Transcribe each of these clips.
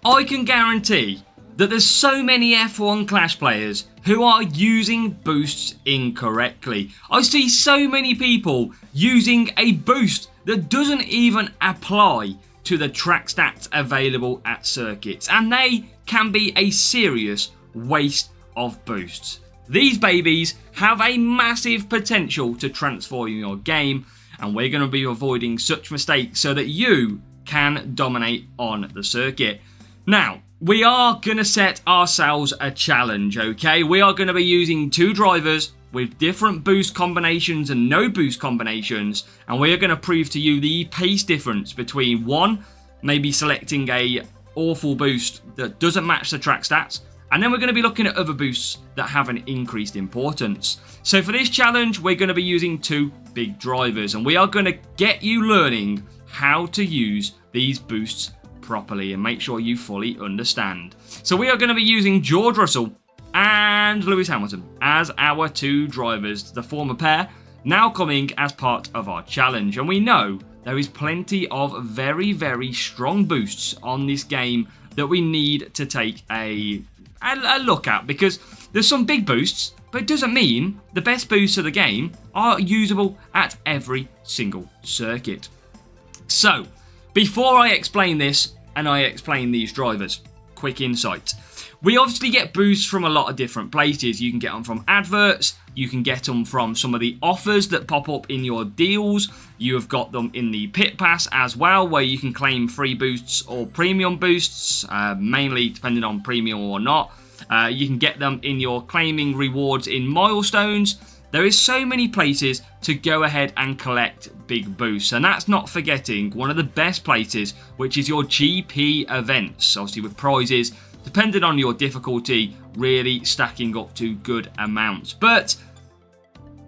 I can guarantee that there's so many F1 Clash players who are using boosts incorrectly. I see so many people using a boost that doesn't even apply to the track stats available at circuits, and they can be a serious waste of boosts. These babies have a massive potential to transform your game, and we're going to be avoiding such mistakes so that you can dominate on the circuit. Now, we are going to set ourselves a challenge, okay? We are going to be using 2 drivers with different boost combinations and no boost combinations, and we are going to prove to you the pace difference between one, maybe selecting a awful boost that doesn't match the track stats, and then we're going to be looking at other boosts that have an increased importance. So for this challenge, we're going to be using 2 big drivers, and we are going to get you learning how to use these boosts properly and make sure you fully understand. So we are going to be using George Russell and Lewis Hamilton as our 2 drivers, the former pair now coming as part of our challenge. And we know there is plenty of very, very strong boosts on this game that we need to take a look at, because there's some big boosts, but it doesn't mean the best boosts of the game are usable at every single circuit. So, before I explain this and I explain these drivers, quick insight. We obviously get boosts from a lot of different places. You can get them from adverts, you can get them from some of the offers that pop up in your deals. You have got them in the pit pass as well, where you can claim free boosts or premium boosts, mainly depending on premium or not. You can get them in your claiming rewards in milestones. There is so many places to go ahead and collect big boosts, and that's not forgetting one of the best places, which is your GP events, obviously with prizes depending on your difficulty really stacking up to good amounts. But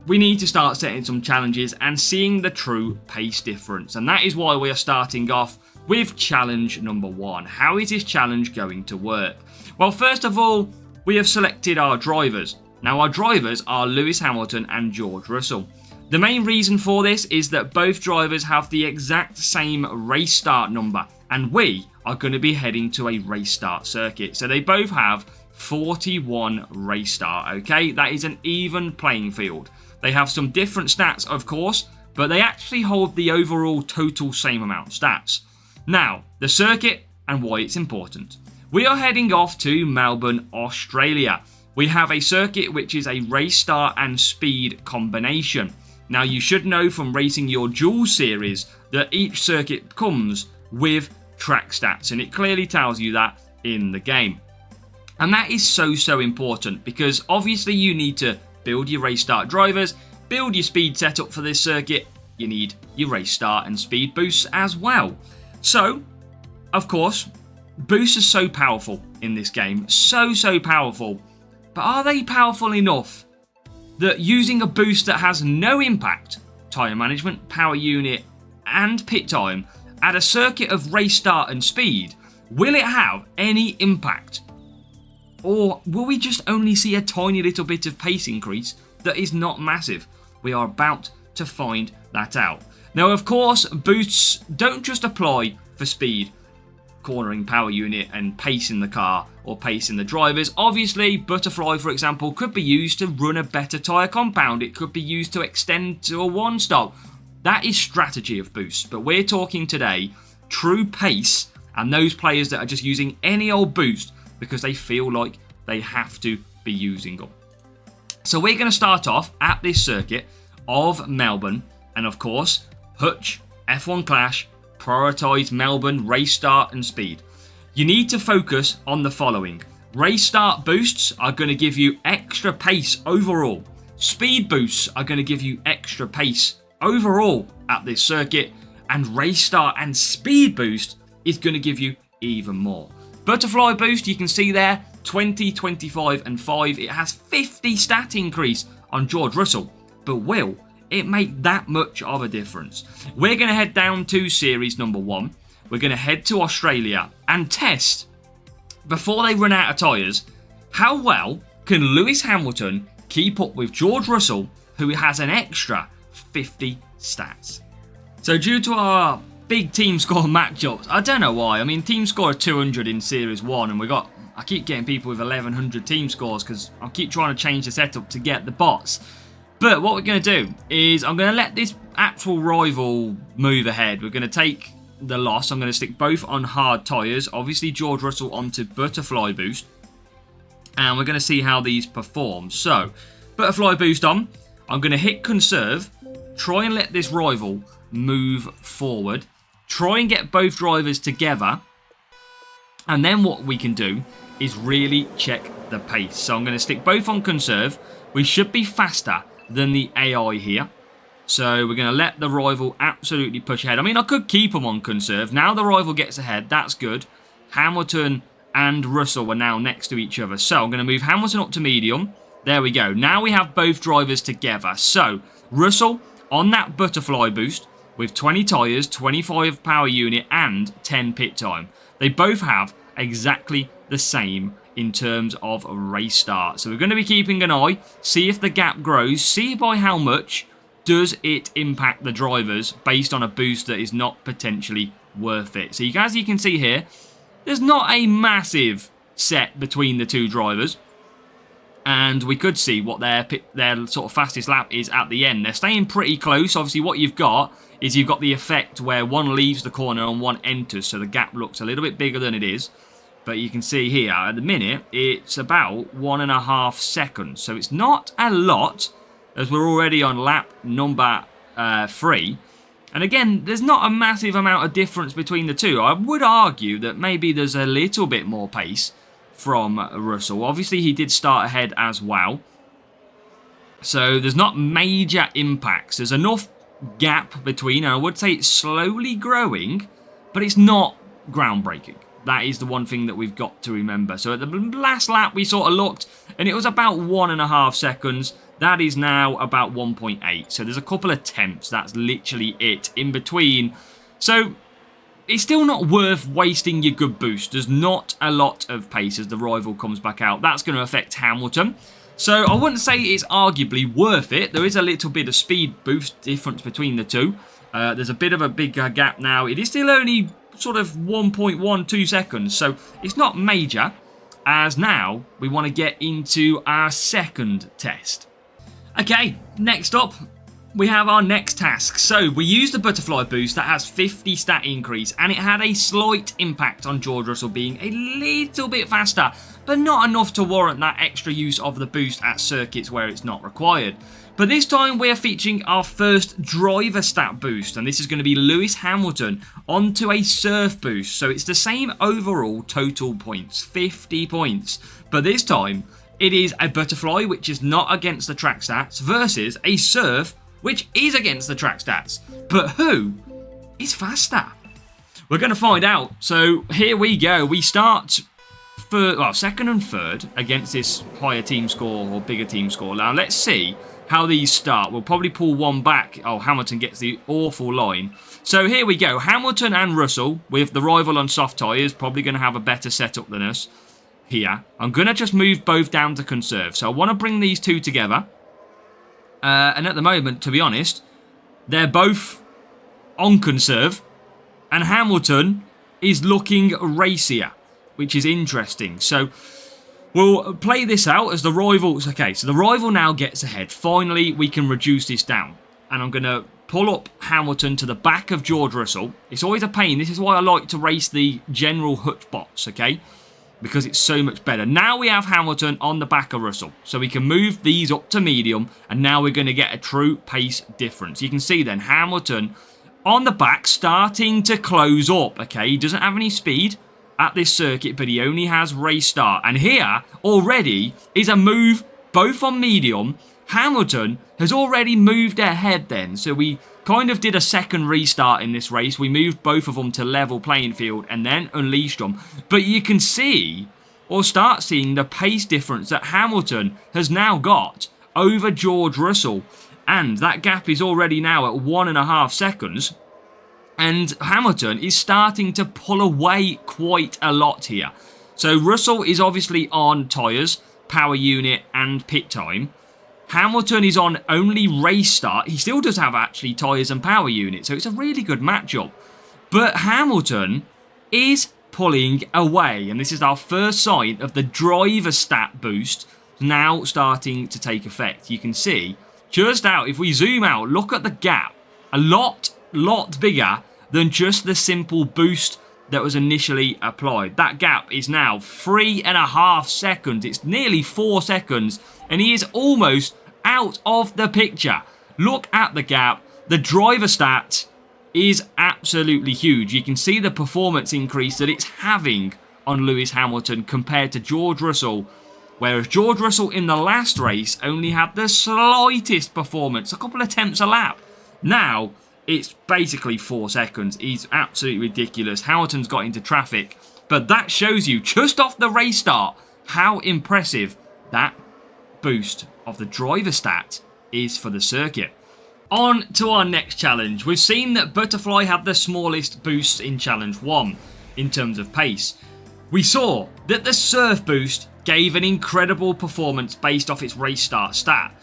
we need to start setting some challenges and seeing the true pace difference, and that is why we are starting off with challenge number 1. How is this challenge going to work? Well, first of all, we have selected our drivers. Now, our drivers are Lewis Hamilton and George Russell. The main reason for this is that both drivers have the exact same race start number, and we are going to be heading to a race start circuit. So they both have 41 race start, okay? That is an even playing field. They have some different stats, of course, but they actually hold the overall total same amount of stats. Now, the circuit and why it's important. We are heading off to Melbourne, Australia. We have a circuit which is a race start and speed combination. Now, you should know from racing your dual series that each circuit comes with track stats, and it clearly tells you that in the game. And that is so important, because obviously you need to build your race start drivers, build your speed setup for this circuit. You need your race start and speed boosts as well. So, of course, boosts are so powerful in this game, so powerful. But are they powerful enough that using a boost that has no impact, tyre management, power unit, and pit time, at a circuit of race start and speed, will it have any impact? Or will we just only see a tiny little bit of pace increase that is not massive? We are about to find that out. Now, of course, boosts don't just apply for speed, cornering, power unit, and pace in the car or pace in the drivers. Obviously, Butterfly, for example, could be used to run a better tyre compound. It could be used to extend to a one-stop. That is strategy of boosts, but we're talking today true pace and those players that are just using any old boost because they feel like they have to be using them. So we're going to start off at this circuit of Melbourne, and of course, Hutch, F1 Clash, prioritise Melbourne race start and speed. You need to focus on the following. Race start boosts are going to give you extra pace overall. Speed boosts are going to give you extra pace overall at this circuit, and race start and speed boost is going to give you even more. Butterfly boost, you can see there, 20, 25 and 5. It has 50 stat increase on George Russell, but will it make that much of a difference? We're going to head down to series number 1. We're going to head to Australia and test, before they run out of tyres, how well can Lewis Hamilton keep up with George Russell, who has an extra 50 stats. So due to our big team score matchups. I don't know why. I mean, team score of 200 in Series 1, and I keep getting people with 1100 team scores because I keep trying to change the setup to get the bots. But what we're going to do is I'm going to let this actual rival move ahead. We're going to take the loss. I'm going to stick both on hard tyres. Obviously, George Russell onto butterfly boost. And we're going to see how these perform. So, butterfly boost on. I'm going to hit conserve. Try and let this rival move forward. Try and get both drivers together. And then what we can do is really check the pace. So I'm going to stick both on conserve. We should be faster than the AI here. So we're going to let the rival absolutely push ahead. I mean, I could keep them on conserve. Now the rival gets ahead. That's good. Hamilton and Russell were now next to each other. So I'm going to move Hamilton up to medium. There we go. Now we have both drivers together. So Russell on that butterfly boost with 20 tyres, 25 power unit and 10 pit time. They both have exactly the same in terms of race start. So we're going to be keeping an eye, see if the gap grows, see by how much does it impact the drivers based on a boost that is not potentially worth it. So as you can see here, there's not a massive set between the two drivers. And we could see what their sort of fastest lap is at the end. They're staying pretty close. Obviously, what you've got is you've got the effect where one leaves the corner and one enters. So the gap looks a little bit bigger than it is. But you can see here, at the minute, it's about 1.5 seconds. So it's not a lot, as we're already on lap number 3. And again, there's not a massive amount of difference between the two. I would argue that maybe there's a little bit more pace from Russell. Obviously, he did start ahead as well. So there's not major impacts. There's enough gap between, and I would say it's slowly growing, but it's not groundbreaking. That is the one thing that we've got to remember. So at the last lap, we sort of looked, and it was about 1.5 seconds. That is now about 1.8. So there's a couple of tenths. That's literally it in between. So it's still not worth wasting your good boost. There's not a lot of pace as the rival comes back out. That's going to affect Hamilton. So I wouldn't say it's arguably worth it. There is a little bit of speed boost difference between the two. There's a bit of a bigger gap now. It is still only sort of 1.12 seconds. So it's not major. As now we want to get into our second test. Okay, next up, we have our next task. So we used the butterfly boost that has 50 stat increase, and it had a slight impact on George Russell being a little bit faster, but not enough to warrant that extra use of the boost at circuits where it's not required. But this time we are featuring our first driver stat boost, and this is going to be Lewis Hamilton onto a surf boost. So it's the same overall total points, 50 points, but this time it is a butterfly, which is not against the track stats, versus a surf, which is against the track stats. But who is faster? We're going to find out. So here we go. We start for second and third against this higher team score or bigger team score. Now let's see how these start. We'll probably pull one back. Oh, Hamilton gets the awful line. So here we go. Hamilton and Russell with the rival on soft tyres, probably going to have a better setup than us. Here, I'm going to just move both down to conserve. So I want to bring these two together. And at the moment, to be honest, they're both on conserve. And Hamilton is looking racier, which is interesting. So we'll play this out as the rivals. Okay, so the rival now gets ahead. Finally, we can reduce this down. And I'm going to pull up Hamilton to the back of George Russell. It's always a pain. This is why I like to race the general hutch bots, okay? Because it's so much better. Now we have Hamilton on the back of Russell. So we can move these up to medium. And now we're going to get a true pace difference. You can see then Hamilton on the back starting to close up. Okay, he doesn't have any speed at this circuit, but he only has race start. And here already is a move both on medium. Hamilton has already moved ahead then. So we kind of did a second restart in this race. We moved both of them to level playing field and then unleashed them. But you can see, or start seeing, the pace difference that Hamilton has now got over George Russell. And that gap is already now at 1.5 seconds. And Hamilton is starting to pull away quite a lot here. So Russell is obviously on tyres, power unit and pit time. Hamilton is on only race start. He still does have actually tyres and power unit, so it's a really good matchup. But Hamilton is pulling away, and this is our first sign of the driver stat boost now starting to take effect. You can see just out, if we zoom out, look at the gap. A lot bigger than just the simple boost that was initially applied. That gap is now 3.5 seconds. It's nearly 4 seconds, and he is almost out of the picture. Look at the gap. The driver stat is absolutely huge. You can see the performance increase that it's having on Lewis Hamilton compared to George Russell, whereas George Russell in the last race only had the slightest performance, a couple of tenths a lap. Now it's basically 4 seconds. He's absolutely ridiculous. Hamilton's got into traffic, but that shows you just off the race start how impressive that boost of the driver stat is for the circuit. On to our next challenge. We've seen that Butterfly had the smallest boosts in Challenge 1 in terms of pace. We saw that the Surf boost gave an incredible performance based off its race start stat.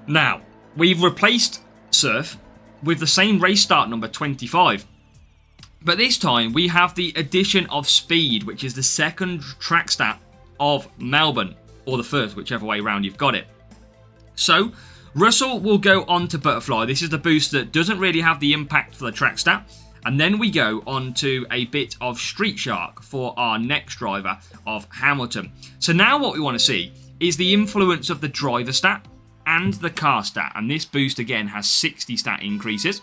Now, we've replaced Surf with the same race start number 25. But this time we have the addition of Speed, which is the second track stat of Melbourne, or the first, whichever way around you've got it. So Russell will go on to Butterfly. This is the boost that doesn't really have the impact for the track stat. And then we go on to a bit of Street Shark for our next driver of Hamilton. So now what we want to see is the influence of the driver stat and the car stat. And this boost again has 60 stat increases.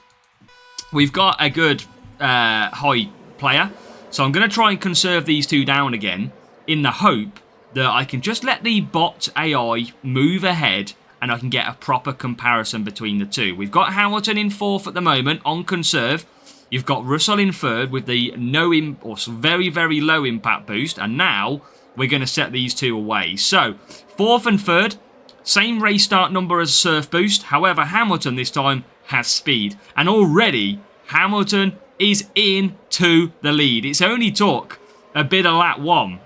We've got a good high player. So I'm going to try and conserve these two down again in the hope that I can just let the bot AI move ahead and I can get a proper comparison between the two. We've got Hamilton in 4th at the moment on conserve. You've got Russell in 3rd with the very, very low impact boost. And now we're going to set these two away. So 4th and 3rd, same race start number as Surf boost. However, Hamilton this time has Speed. And already Hamilton is into the lead. It's only took a bit of lap 1.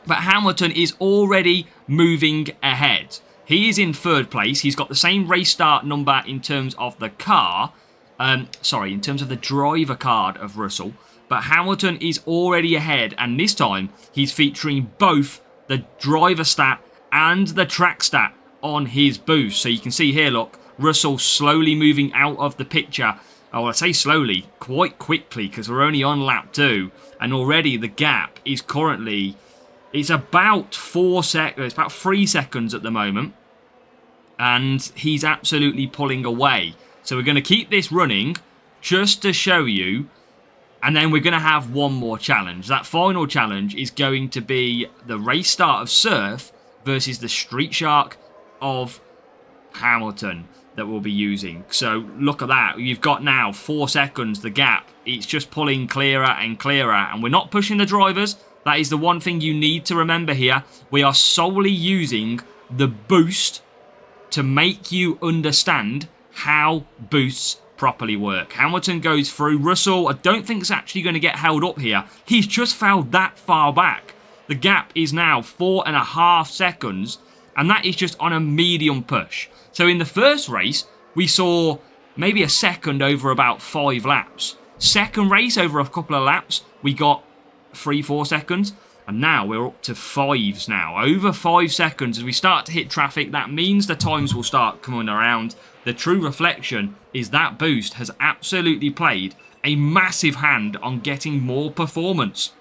But Hamilton is already moving ahead. He is in 3rd place. He's got the same race start number in terms of the car. In terms of the driver card of Russell. But Hamilton is already ahead. And this time, he's featuring both the driver stat and the track stat on his boost. So you can see here, look, Russell slowly moving out of the picture. Oh, I say slowly, quite quickly, because we're only on lap 2. And already the gap is currently... It's about 4 seconds. It's about 3 seconds at the moment. And he's absolutely pulling away. So we're going to keep this running just to show you. And then we're going to have one more challenge. That final challenge is going to be the race start of Surf versus the Street Shark of Hamilton that we'll be using. So look at that. You've got now 4 seconds, the gap. It's just pulling clearer and clearer. And we're not pushing the drivers. That is the one thing you need to remember here. We are solely using the boost to make you understand how boosts properly work. Hamilton goes through. Russell, I don't think is actually going to get held up here. He's just fell that far back. The gap is now 4.5 seconds, and that is just on a medium push. So in the first race, we saw maybe a second over about 5 laps. Second race, over a couple of laps, we got 3-4 seconds. And now we're up to 5s now. Over 5 seconds as we start to hit traffic. That means the times will start coming around. The true reflection is that boost has absolutely played a massive hand on getting more performance.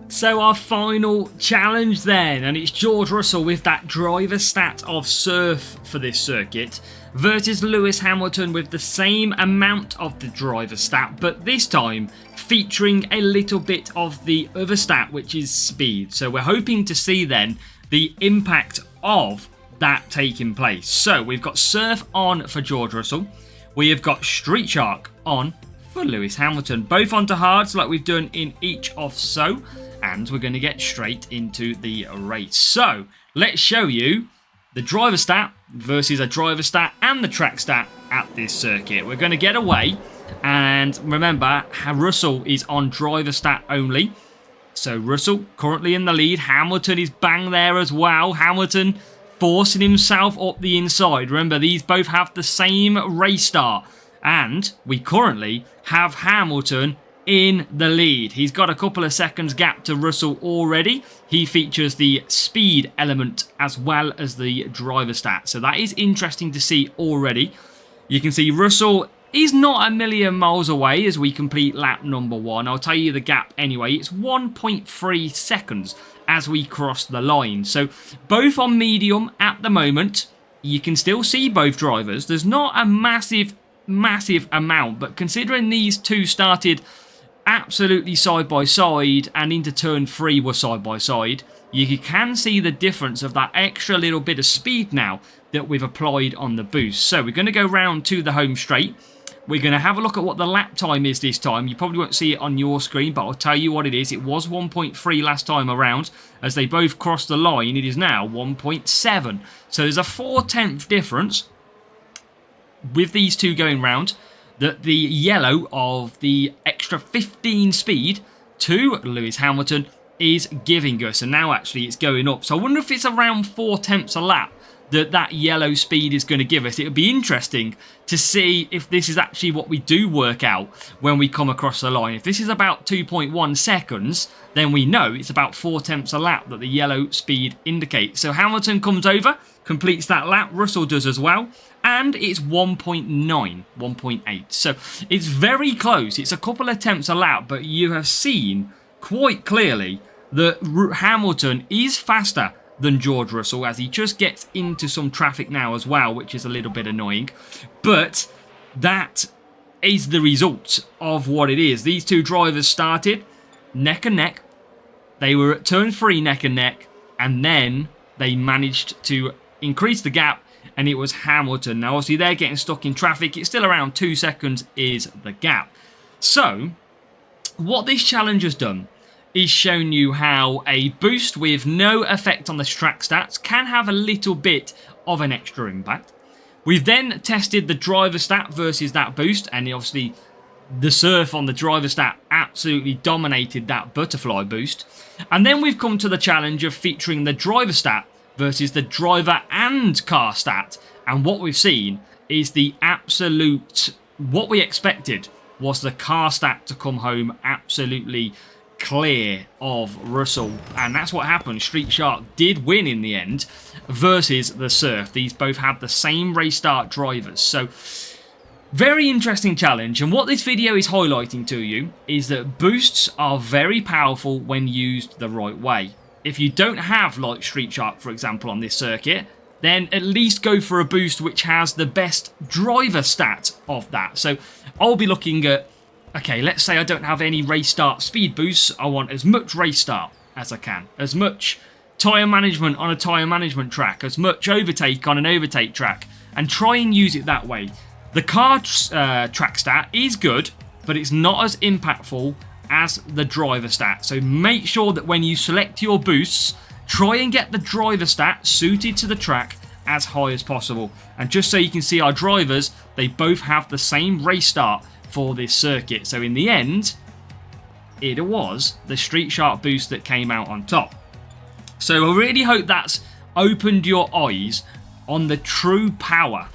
So our final challenge then, and it's George Russell with that driver stat of Surf for this circuit versus Lewis Hamilton with the same amount of the driver stat, but this time featuring a little bit of the other stat, which is Speed. So we're hoping to see then the impact of that taking place. So we've got Surf on for George Russell. We have got Street Shark on for Lewis Hamilton. Both onto hards like we've done in each of so. And we're going to get straight into the race. So let's show you the driver stat versus a driver stat and the track stat at this circuit. We're going to get away. And remember, Russell is on driver stat only. So Russell currently in the lead. Hamilton is bang there as well. Hamilton forcing himself up the inside. Remember, these both have the same race start. And we currently have Hamilton in the lead. He's got a couple of seconds gap to Russell already. He features the speed element as well as the driver stat. So that is interesting to see already. You can see Russell is not a million miles away as we complete lap number 1. I'll tell you the gap anyway. It's 1.3 seconds as we cross the line. So both on medium at the moment. You can still see both drivers. There's not a massive amount, but considering these two started absolutely side by side and into turn 3 were side by side, you can see the difference of that extra little bit of speed now that we've applied on the boost. So we're going to go round to the home straight. We're going to have a look at what the lap time is this time. You probably won't see it on your screen, but I'll tell you what it is. It was 1.3 last time around. As they both crossed the line, it is now 1.7. So there's a 4/10 difference with these two going round. That the yellow of the extra 15 speed to Lewis Hamilton is giving us. And now actually it's going up. So I wonder if it's around 4/10 a lap that yellow speed is going to give us. It would be interesting to see if this is actually what we do work out when we come across the line. If this is about 2.1 seconds, then we know it's about 4/10 a lap that the yellow speed indicates. So Hamilton comes over, completes that lap. Russell does as well. And it's 1.9, 1.8. So it's very close. It's a couple of tenths a lap, but you have seen quite clearly that Hamilton is faster than George Russell as he just gets into some traffic now as well, which is a little bit annoying. But that is the result of what it is. These two drivers started neck and neck. They were at turn 3 neck and neck, and then they managed to increase the gap, and it was Hamilton. Now, obviously, they're getting stuck in traffic. It's still around 2 seconds is the gap. So, what this challenge has done is shown you how a boost with no effect on the track stats can have a little bit of an extra impact. We've then tested the driver stat versus that boost, and obviously the surf on the driver stat absolutely dominated that butterfly boost. And then we've come to the challenge of featuring the driver stat versus the driver and car stat, and what we've seen is the absolute, what we expected was the car stat to come home absolutely clear of Russell, and that's what happened. Street Shark did win in the end versus the Surf. These both had the same race start drivers, so very interesting challenge. And what this video is highlighting to you is that boosts are very powerful when used the right way. If you don't have like Street Shark, for example, on this circuit, then at least go for a boost which has the best driver stat of that. So I'll be looking at, okay, let's say I don't have any race start speed boosts. I want as much race start as I can, as much tyre management on a tyre management track, as much overtake on an overtake track, and try and use it that way. The car track stat is good, but it's not as impactful as the driver stat. So make sure that when you select your boosts, try and get the driver stat suited to the track as high as possible. And just so you can see our drivers, they both have the same race start for this circuit. So in the end, it was the Street Shark boost that came out on top. So I really hope that's opened your eyes on the true power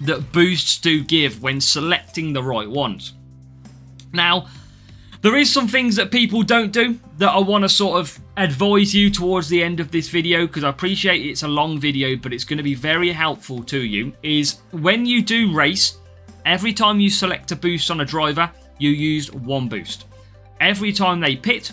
that boosts do give when selecting the right ones. Now, there is some things that people don't do that I want to sort of advise you towards the end of this video, because I appreciate it's a long video, but it's going to be very helpful to you, is when you do race, every time you select a boost on a driver, you use one boost. Every time they pit,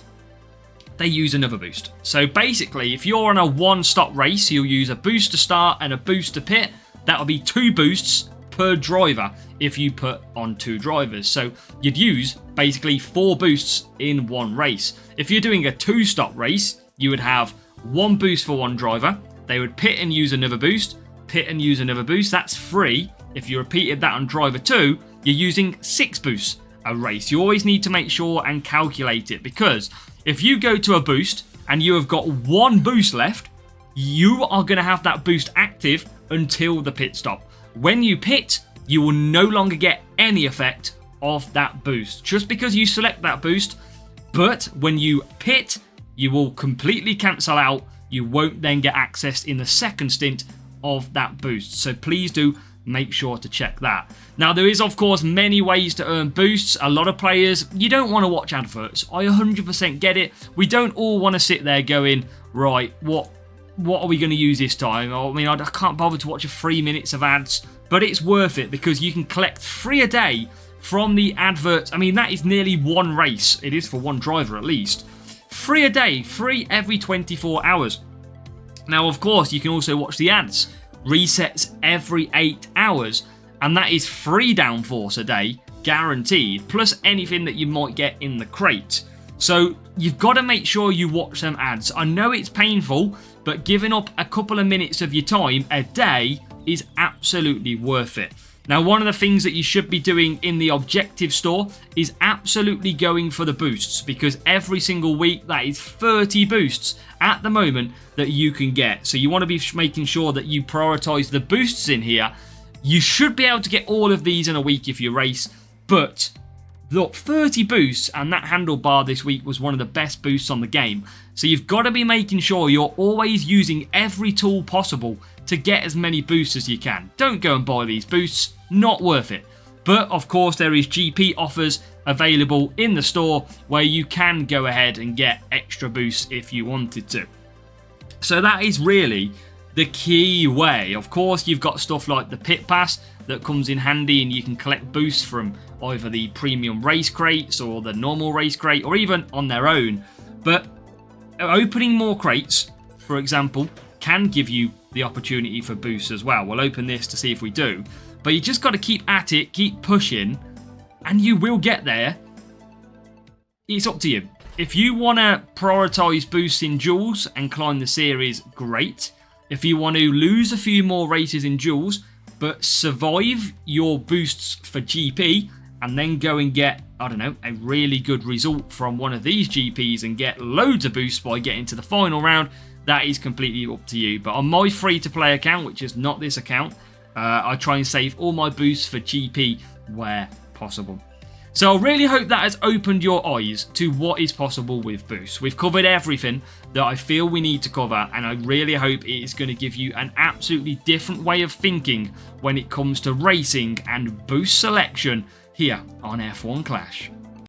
they use another boost. So basically, if you're on a one-stop race, you'll use a boost to start and a boost to pit. That'll be 2 boosts per driver if you put on 2 drivers. So you'd use basically 4 boosts in one race. If you're doing a 2-stop race, you would have 1 boost for one driver. They would pit and use another boost, pit and use another boost. That's 3. If you repeated that on driver 2, you're using 6 boosts a race. You always need to make sure and calculate it, because if you go to a boost and you have got 1 boost left, you are going to have that boost active until the pit stop. When you pit, you will no longer get any effect of that boost just because you select that boost. But when you pit, you will completely cancel out. You won't then get access in the second stint of that boost. So please do make sure to check that. Now, there is, of course, many ways to earn boosts. A lot of players, you don't want to watch adverts. I 100% get it. We don't all want to sit there going, right, what are we going to use this time? I mean, I can't bother to watch 3 minutes of ads, but it's worth it because you can collect 3 a day from the adverts. I mean, that is nearly 1 race. It is for 1 driver at least. 3 a day, 3 every 24 hours. Now, of course, you can also watch the ads. Resets every 8 hours, and that is 3 downforce a day, guaranteed, plus anything that you might get in the crate. So you've got to make sure you watch them ads. I know it's painful, but giving up a couple of minutes of your time a day is absolutely worth it. Now, one of the things that you should be doing in the objective store is absolutely going for the boosts, because every single week that is 30 boosts at the moment that you can get. So you want to be making sure that you prioritize the boosts in here. You should be able to get all of these in a week if you race, but look, 30 boosts, and that handlebar this week was one of the best boosts on the game. So you've got to be making sure you're always using every tool possible to get as many boosts as you can. Don't go and buy these boosts, not worth it. But of course, there is GP offers available in the store where you can go ahead and get extra boosts if you wanted to. So that is really the key way. Of course, you've got stuff like the pit pass that comes in handy, and you can collect boosts from either the premium race crates or the normal race crate, or even on their own. But opening more crates, for example, can give you the opportunity for boosts as well. We'll open this to see if we do. But you just got to keep at it, keep pushing, and you will get there. It's up to you. If you want to prioritise boosts in duels and climb the series, great. If you want to lose a few more races in duels, but survive your boosts for GP, and then go and get, I don't know, a really good result from one of these GPs and get loads of boosts by getting to the final round, that is completely up to you. But on my free-to-play account, which is not this account, I try and save all my boosts for GP where possible. So I really hope that has opened your eyes to what is possible with boosts. We've covered everything that I feel we need to cover, and I really hope it is going to give you an absolutely different way of thinking when it comes to racing and boost selection here on F1 Clash.